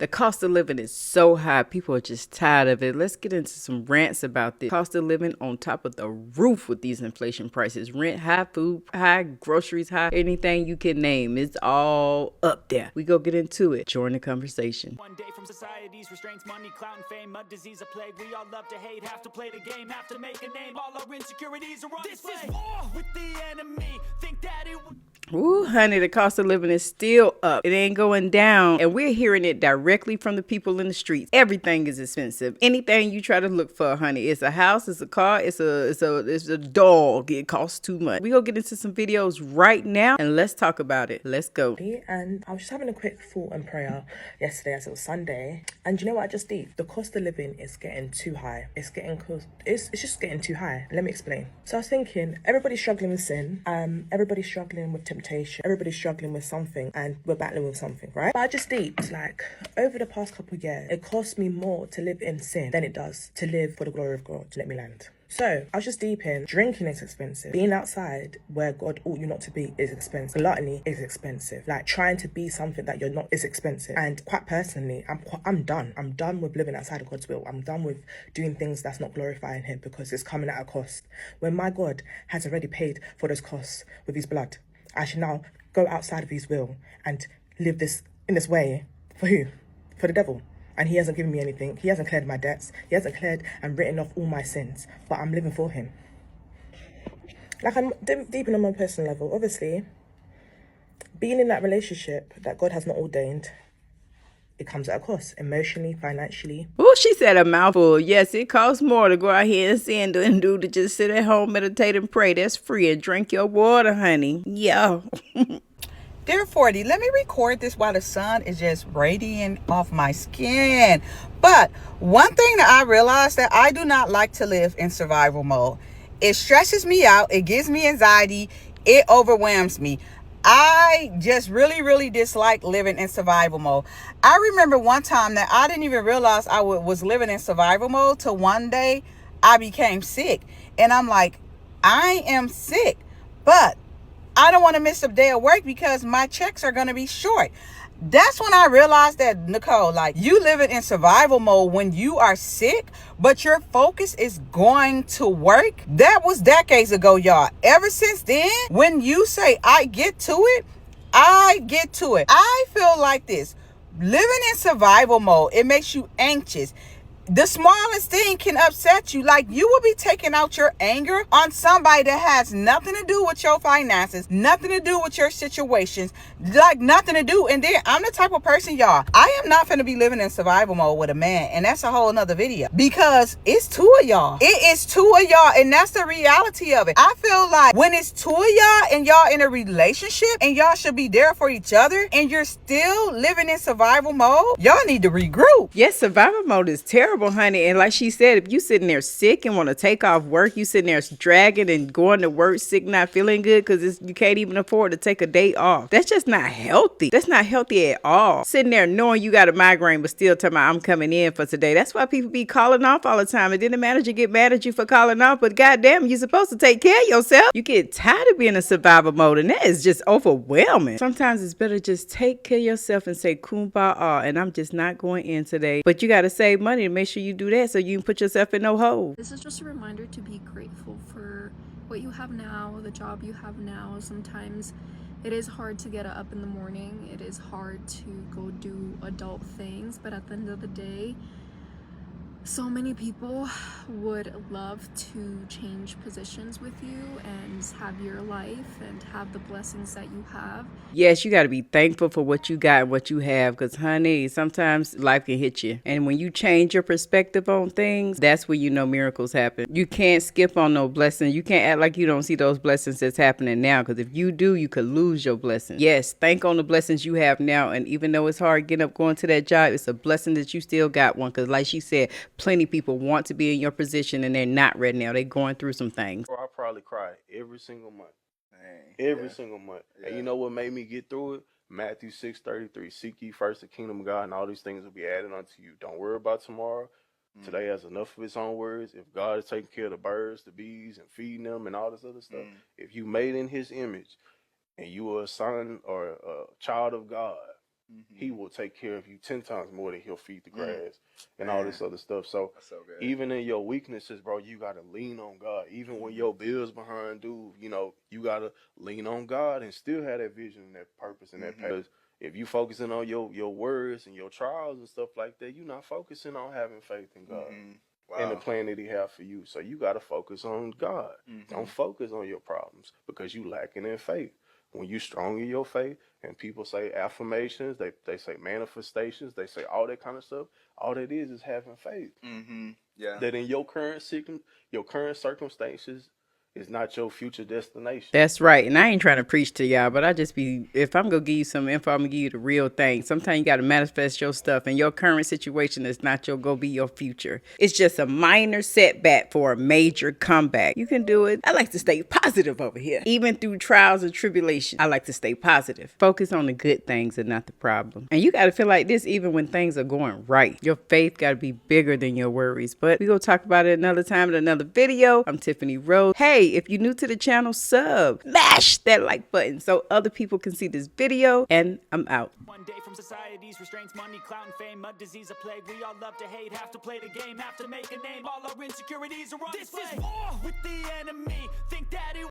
The cost of living is so high. People are just tired of it. Let's get into some rants about this. Cost of living on top of the roof with these inflation prices. Rent high, food high, groceries high, anything you can name. It's all up there. We go get into it. Join the conversation. One day from society's restraints, money, clout, and fame, a disease, a plague. We all love to hate, have to play the game, have to make a name. All our insecurities are on display. This is war with the enemy. Think that it would... Ooh, honey, the cost of living is still up. It ain't going down. And we're hearing it directly from the people in the streets. Everything is expensive. Anything you try to look for, honey. It's a house, it's a car, it's a dog. It costs too much. We gonna get into some videos right now and let's talk about it. Let's go. And I was just having a quick thought and prayer yesterday as it was Sunday. And you know what I just did? The cost of living is getting too high. It's just getting too high. Let me explain. So I was thinking, everybody's struggling with sin. Everybody's struggling with temptation. Everybody's struggling with something and we're battling with something, right? But I just deeped, like, over the past couple of years, it costs me more to live in sin than it does to live for the glory of God. Let me land. So I was just deep in, drinking is expensive. Being outside where God ought you not to be is expensive. Gluttony is expensive. Like trying to be something that you're not is expensive. And quite personally, I'm done. I'm done with living outside of God's will. I'm done with doing things that's not glorifying him because it's coming at a cost. When my God has already paid for those costs with his blood, I should now go outside of his will and live in this way for who? For the devil. And he hasn't given me anything. He hasn't cleared my debts. He hasn't cleared and written off all my sins. But I'm living for him. Like, I'm deep in on my personal level. Obviously, being in that relationship that God has not ordained, it comes at a cost. Emotionally, financially. Oh, she said a mouthful. Yes, it costs more to go out here and sin than do to just sit at home, meditate, and pray. That's free. And drink your water, honey. Yeah. Dear 40, let me record this while the sun is just radiating off my skin. But one thing that I realized that I do not like to live in survival mode. It stresses me out. It gives me anxiety. It overwhelms me. I just really dislike living in survival mode. I remember one time that I didn't even realize I was living in survival mode till one day I became sick. And I'm like, I am sick, but I don't want to miss a day of work because my checks are going to be short. That's when I realized that, Nicole, like, you living in survival mode when you are sick, but your focus is going to work. That was decades ago, y'all. Ever since then, when you say, I get to it, I get to it. I feel like this. Living in survival mode, it makes you anxious. The smallest thing can upset you. Like, you will be taking out your anger on somebody that has nothing to do with your finances, nothing to do with your situations, like nothing to do. And then I'm the type of person, y'all, I am not going to be living in survival mode with a man. And that's a whole nother video because it's two of y'all. It is two of y'all. And that's the reality of it. I feel like when it's two of y'all and y'all in a relationship and y'all should be there for each other and you're still living in survival mode, y'all need to regroup. Yes, survival mode is terrible, honey. And like she said, if you sitting there sick and want to take off work, you sitting there dragging and going to work sick, not feeling good because you can't even afford to take a day off. That's just not healthy. That's not healthy at all. Sitting there knowing you got a migraine, but still talking about I'm coming in for today. That's why people be calling off all the time. And then the manager get mad at you for calling off, but goddamn, you're supposed to take care of yourself. You get tired of being in survival mode, and that is just overwhelming. Sometimes it's better just take care of yourself and say kumbaya, and I'm just not going in today. But you got to save money to make sure you do that so you can put yourself in no hole. This is just a reminder to be grateful for what you have now, the job you have now. Sometimes it is hard to get up in the morning. It is hard to go do adult things, but at the end of the day, so many people would love to change positions with you and have your life and have the blessings that you have. Yes, you got to be thankful for what you got and what you have because, honey, sometimes life can hit you. And when you change your perspective on things, that's when you know miracles happen. You can't skip on no blessings. You can't act like you don't see those blessings that's happening now because if you do, you could lose your blessings. Yes, thank on the blessings you have now. And even though it's hard getting up, going to that job, it's a blessing that you still got one because, like she said, plenty of people want to be in your position and they're not right now. They're going through some things. I probably cry every single month. Dang, Every single month. Yeah. And you know what made me get through it? Matthew 6:33. Seek ye first the kingdom of God, and all these things will be added unto you. Don't worry about tomorrow. Today has enough of its own worries. If God is taking care of the birds, the bees, and feeding them and all this other stuff, if you made in his image and you are a son or a child of God, He will take care of you 10 times more than he'll feed the grass and all this other stuff. So, even in your weaknesses, bro, you got to lean on God. Even when your bills behind due, you know, you got to lean on God and still have that vision and that purpose and that passion. If you focusing on your words and your trials and stuff like that, you're not focusing on having faith in God and the plan that he have for you. So you got to focus on God. Don't focus on your problems because you lacking in faith. When you strong in your faith and people say affirmations, they say manifestations, they say all that kind of stuff, all that is having faith. That in your current circumstances is not your future destination. That's right. And I ain't trying to preach to y'all, but I just be, if I'm going to give you some info, I'm going to give you the real thing. Sometimes you got to manifest your stuff, and your current situation is not going to be your future. It's just a minor setback for a major comeback. You can do it. I like to stay positive over here. Even through trials and tribulations, I like to stay positive. Focus on the good things and not the problem. And you got to feel like this even when things are going right. Your faith got to be bigger than your worries. But we going to talk about it another time in another video. I'm Tiffany Rose. Hey, if you're new to the channel, mash that like button so other people can see this video, and I'm out. One day from society's restraints, money, clout, and fame, a disease, a plague. We all love to hate, have to play the game, have to make a name. All our insecurities are on display. This is war with the enemy. Think that it